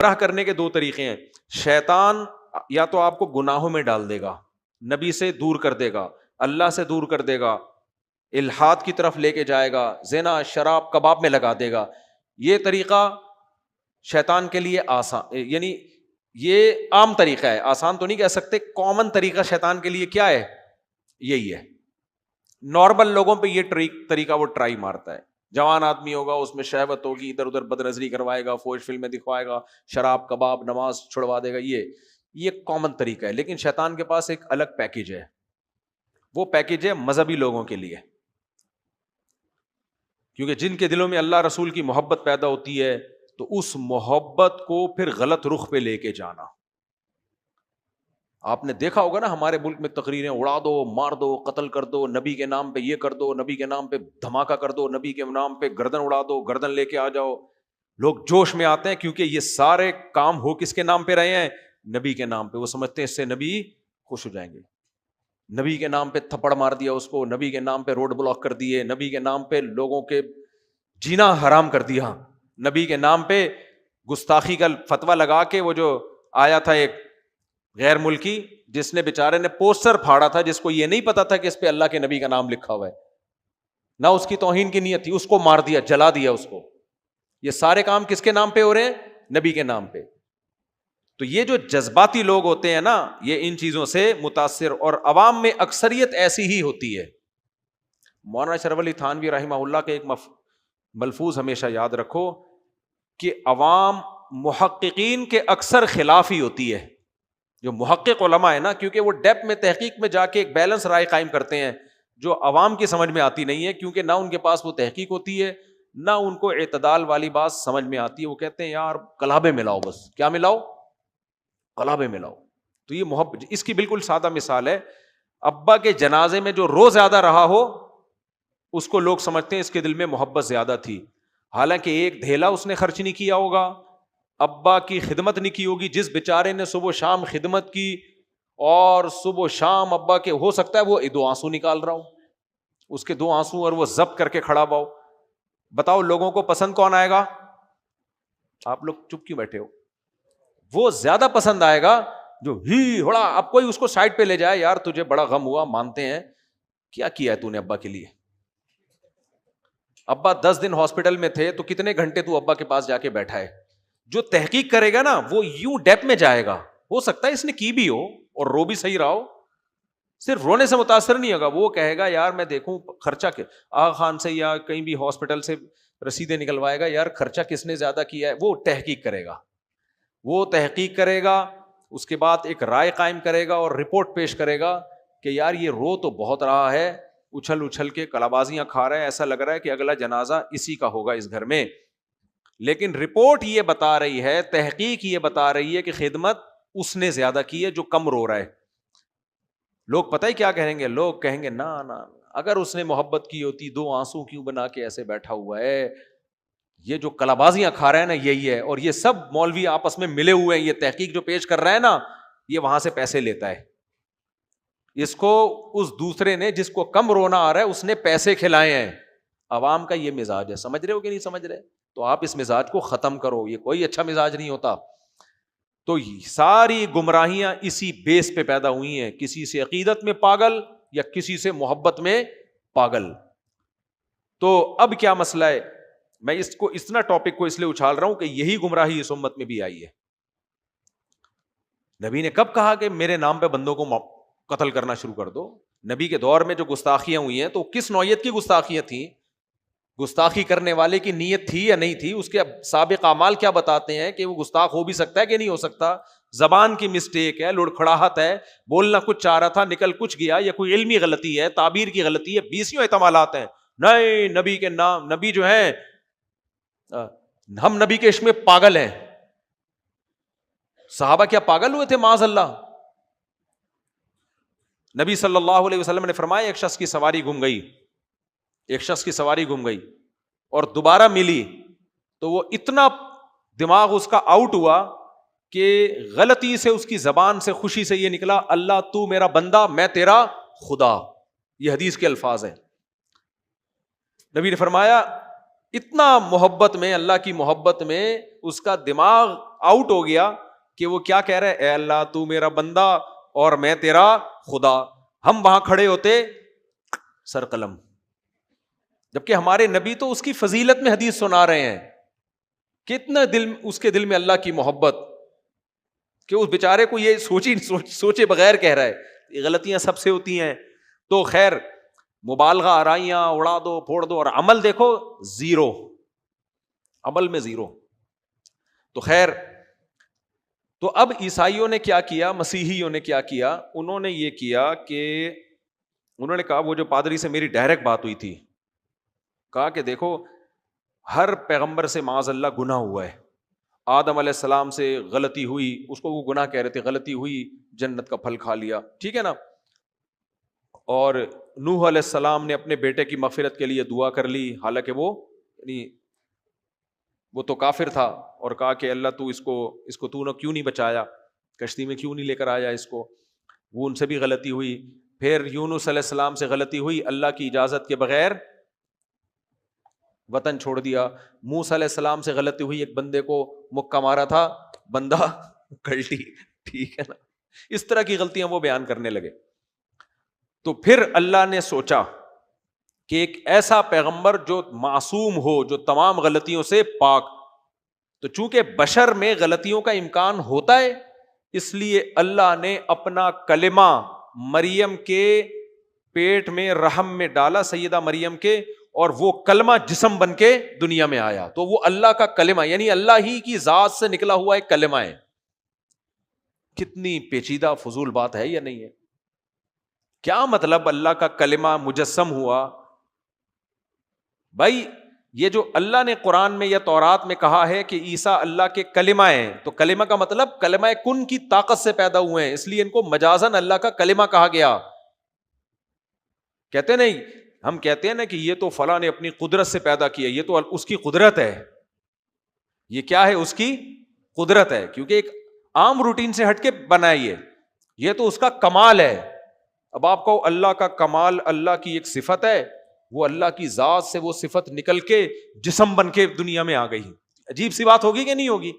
گمراہ کرنے کے دو طریقے ہیں. شیطان یا تو آپ کو گناہوں میں ڈال دے گا, نبی سے دور کر دے گا, اللہ سے دور کر دے گا, الحاد کی طرف لے کے جائے گا, زنا شراب کباب میں لگا دے گا. یہ طریقہ شیطان کے لیے آسان, یعنی یہ عام طریقہ ہے, آسان تو نہیں کہہ سکتے, کامن طریقہ شیطان کے لیے کیا ہے, یہی ہے. نارمل لوگوں پہ یہ طریقہ وہ ٹرائی مارتا ہے. جوان آدمی ہوگا, اس میں شہوت ہوگی, ادھر ادھر بد نظری کروائے گا, فوش فلمیں دکھوائے گا, شراب کباب نماز چھڑوا دے گا. یہ کامن طریقہ ہے. لیکن شیطان کے پاس ایک الگ پیکیج ہے. وہ پیکیج ہے مذہبی لوگوں کے لیے, کیونکہ جن کے دلوں میں اللہ رسول کی محبت پیدا ہوتی ہے تو اس محبت کو پھر غلط رخ پہ لے کے جانا. آپ نے دیکھا ہوگا نا ہمارے ملک میں تقریریں, اڑا دو, مار دو, قتل کر دو, نبی کے نام پہ یہ کر دو, نبی کے نام پہ دھماکہ کر دو, نبی کے نام پہ گردن اڑا دو, گردن لے کے آ جاؤ. لوگ جوش میں آتے ہیں کیونکہ یہ سارے کام ہو کس کے نام پہ رہے ہیں, نبی کے نام پہ. وہ سمجھتے ہیں اس سے نبی خوش ہو جائیں گے. نبی کے نام پہ تھپڑ مار دیا اس کو, نبی کے نام پہ روڈ بلاک کر دیے, نبی کے نام پہ لوگوں کے جینا حرام کر دیا, نبی کے نام پہ گستاخی کا فتویٰ لگا کے. وہ جو آیا تھا ایک غیر ملکی, جس نے بیچارے نے پوسٹر پھاڑا تھا, جس کو یہ نہیں پتا تھا کہ اس پہ اللہ کے نبی کا نام لکھا ہوا ہے, نہ اس کی توہین کی نیت تھی, اس کو مار دیا, جلا دیا اس کو. یہ سارے کام کس کے نام پہ ہو رہے ہیں, نبی کے نام پہ. تو یہ جو جذباتی لوگ ہوتے ہیں نا, یہ ان چیزوں سے متاثر, اور عوام میں اکثریت ایسی ہی ہوتی ہے. مولانا اشرف علی تھانوی رحمہ اللہ کے ایک ملفوظ ہمیشہ یاد رکھو کہ عوام محققین کے اکثر خلاف ہی ہوتی ہے. جو محقق علماء ہے نا, کیونکہ وہ ڈیپ میں تحقیق میں جا کے ایک بیلنس رائے قائم کرتے ہیں جو عوام کی سمجھ میں آتی نہیں ہے, کیونکہ نہ ان کے پاس وہ تحقیق ہوتی ہے, نہ ان کو اعتدال والی بات سمجھ میں آتی ہے. وہ کہتے ہیں یار کلابے ملاؤ, بس کیا ملاؤ, کلابے ملاؤ. تو یہ محبت, اس کی بالکل سادہ مثال ہے, ابا کے جنازے میں جو رو زیادہ رہا ہو اس کو لوگ سمجھتے ہیں اس کے دل میں محبت زیادہ تھی, حالانکہ ایک دھیلا اس نے خرچ نہیں کیا ہوگا, ابا کی خدمت نہیں کی ہوگی. جس بیچارے نے صبح و شام خدمت کی اور صبح و شام ابا کے, ہو سکتا ہے وہ 2 آنسو نکال رہا ہو, اس کے 2 آنسو اور وہ ضبط کر کے کھڑا ہوا ہو. بتاؤ لوگوں کو پسند کون آئے گا؟ آپ لوگ چپ کیوں بیٹھے ہو؟ وہ زیادہ پسند آئے گا جو ہی ہڑا. اب کوئی اس کو سائڈ پہ لے جائے, یار تجھے بڑا غم ہوا, مانتے ہیں, کیا کیا ہے تو نے ابا کے لیے؟ ابا 10 دن ہاسپٹل میں تھے تو کتنے گھنٹے تو ابا کے پاس جا کے بیٹھا ہے. جو تحقیق کرے گا نا وہ یوں ڈیپ میں جائے گا. ہو سکتا ہے اس نے کی بھی ہو اور رو بھی صحیح رہا ہو, صرف رونے سے متاثر نہیں ہوگا. وہ کہے گا یار میں دیکھوں خرچہ آغا خان سے یا کہیں بھی ہاسپٹل سے رسیدیں نکلوائے گا, یار خرچہ کس نے زیادہ کیا ہے. وہ تحقیق کرے گا, وہ تحقیق کرے گا, اس کے بعد ایک رائے قائم کرے گا اور رپورٹ پیش کرے گا کہ یار یہ رو تو بہت رہا ہے, اچھل اچھل کے کلابازیاں کھا رہا ہے, ایسا لگ رہا ہے کہ اگلا جنازہ اسی کا ہوگا اس گھر میں. لیکن رپورٹ یہ بتا رہی ہے, تحقیق یہ بتا رہی ہے کہ خدمت اس نے زیادہ کی ہے جو کم رو رہا ہے. لوگ پتہ ہی کیا کہیں گے, لوگ کہیں گے نا نا, اگر اس نے محبت کی ہوتی 2 آنسو کیوں بنا کے ایسے بیٹھا ہوا ہے, یہ جو کلابازیاں کھا رہا ہے نا یہی ہے. اور یہ سب مولوی آپس میں ملے ہوئے ہیں, یہ تحقیق جو پیش کر رہا ہے نا یہ وہاں سے پیسے لیتا ہے. اس کو اس دوسرے نے جس کو کم رونا آ رہا ہے اس نے پیسے کھلائے ہیں. عوام کا یہ مزاج ہے, سمجھ رہے ہو کہ نہیں سمجھ رہے؟ تو آپ اس مزاج کو ختم کرو, یہ کوئی اچھا مزاج نہیں ہوتا. تو ساری گمراہیاں اسی بیس پہ پیدا ہوئی ہیں, کسی سے عقیدت میں پاگل یا کسی سے محبت میں پاگل. تو اب کیا مسئلہ ہے, میں اس کو اتنا ٹاپک کو اس لیے اچھال رہا ہوں کہ یہی گمراہی اس امت میں بھی آئی ہے. نبی نے کب کہا کہ میرے نام پہ بندوں کو قتل کرنا شروع کر دو؟ نبی کے دور میں جو گستاخیاں ہوئی ہیں تو کس نوعیت کی گستاخیاں تھیں؟ گستاخی کرنے والے کی نیت تھی یا نہیں تھی؟ اس کے سابق اعمال کیا بتاتے ہیں کہ وہ گستاخ ہو بھی سکتا ہے کہ نہیں ہو سکتا. زبان کی مسٹیک ہے, لڑکھڑاہٹ ہے, بولنا کچھ چاہ رہا تھا نکل کچھ گیا, یا کوئی علمی غلطی ہے, تعبیر کی غلطی ہے, 20 احتمالات ہیں. نہیں, نبی کے نام, نبی جو ہے ہم نبی کے عشق میں پاگل ہیں. صحابہ کیا پاگل ہوئے تھے؟ معاذ اللہ. نبی صلی اللہ علیہ وسلم نے فرمایا ایک شخص کی سواری گم گئی, ایک شخص کی سواری گم گئی اور دوبارہ ملی تو وہ اتنا دماغ اس کا آؤٹ ہوا کہ غلطی سے اس کی زبان سے خوشی سے یہ نکلا, اللہ تو میرا بندہ میں تیرا خدا. یہ حدیث کے الفاظ ہیں. نبی نے فرمایا اتنا محبت میں, اللہ کی محبت میں اس کا دماغ آؤٹ ہو گیا کہ وہ کیا کہہ رہے, اے اللہ تو میرا بندہ اور میں تیرا خدا. ہم وہاں کھڑے ہوتے سر قلم, جبکہ ہمارے نبی تو اس کی فضیلت میں حدیث سنا رہے ہیں. کتنا دل, اس کے دل میں اللہ کی محبت کہ اس بیچارے کو یہ سوچے بغیر کہہ رہا ہے. یہ غلطیاں سب سے ہوتی ہیں. تو خیر مبالغہ, آرائیاں اڑا دو پھوڑ دو, اور عمل دیکھو زیرو, عمل میں زیرو. تو خیر, تو اب عیسائیوں نے کیا کیا, مسیحیوں نے کیا کیا, انہوں نے یہ کیا کہ انہوں نے کہا, وہ جو پادری سے میری ڈائریکٹ بات ہوئی تھی, کہا کہ دیکھو ہر پیغمبر سے معاذ اللہ گناہ ہوا ہے. آدم علیہ السلام سے غلطی ہوئی, اس کو وہ گناہ کہہ رہے تھے, غلطی ہوئی, جنت کا پھل کھا لیا, ٹھیک ہے نا. اور نوح علیہ السلام نے اپنے بیٹے کی مغفرت کے لیے دعا کر لی, حالانکہ وہ تو کافر تھا, اور کہا کہ اللہ تو اس کو تو نے کیوں نہیں بچایا, کشتی میں کیوں نہیں لے کر آیا اس کو. وہ ان سے بھی غلطی ہوئی. پھر یونس علیہ السلام سے غلطی ہوئی, اللہ کی اجازت کے بغیر وطن چھوڑ دیا. موسیٰ علیہ السلام سے غلطی ہوئی, ایک بندے کو مکہ مارا تھا, بندہ کلٹی, ٹھیک ہے نا. اس طرح کی غلطیاں وہ بیان کرنے لگے. تو پھر اللہ نے سوچا کہ ایک ایسا پیغمبر جو معصوم ہو, جو تمام غلطیوں سے پاک. تو چونکہ بشر میں غلطیوں کا امکان ہوتا ہے, اس لیے اللہ نے اپنا کلمہ مریم کے پیٹ میں رحم میں ڈالا, سیدہ مریم کے, اور وہ کلمہ جسم بن کے دنیا میں آیا. تو وہ اللہ کا کلمہ, یعنی اللہ ہی کی ذات سے نکلا ہوا ایک کلمہ ہے. کتنی پیچیدہ فضول بات ہے یا نہیں ہے؟ کیا مطلب اللہ کا کلمہ مجسم ہوا؟ بھائی یہ جو اللہ نے قرآن میں یا تورات میں کہا ہے کہ عیسیٰ اللہ کے کلمہ ہیں, تو کلمہ کا مطلب کلمہ کن کی طاقت سے پیدا ہوئے ہیں, اس لیے ان کو مجازن اللہ کا کلمہ کہا گیا. کہتے نہیں, ہم کہتے ہیں نا کہ یہ تو فلاں نے اپنی قدرت سے پیدا کیا, یہ تو اس کی قدرت ہے. یہ کیا ہے؟ اس کی قدرت ہے, کیونکہ ایک عام روٹین سے ہٹ کے بنائی ہے. یہ تو اس کا کمال ہے. اب آپ کو اللہ کا کمال, اللہ کی ایک صفت ہے, وہ اللہ کی ذات سے وہ صفت نکل کے جسم بن کے دنیا میں آ گئی. عجیب سی بات ہوگی کہ نہیں ہوگی؟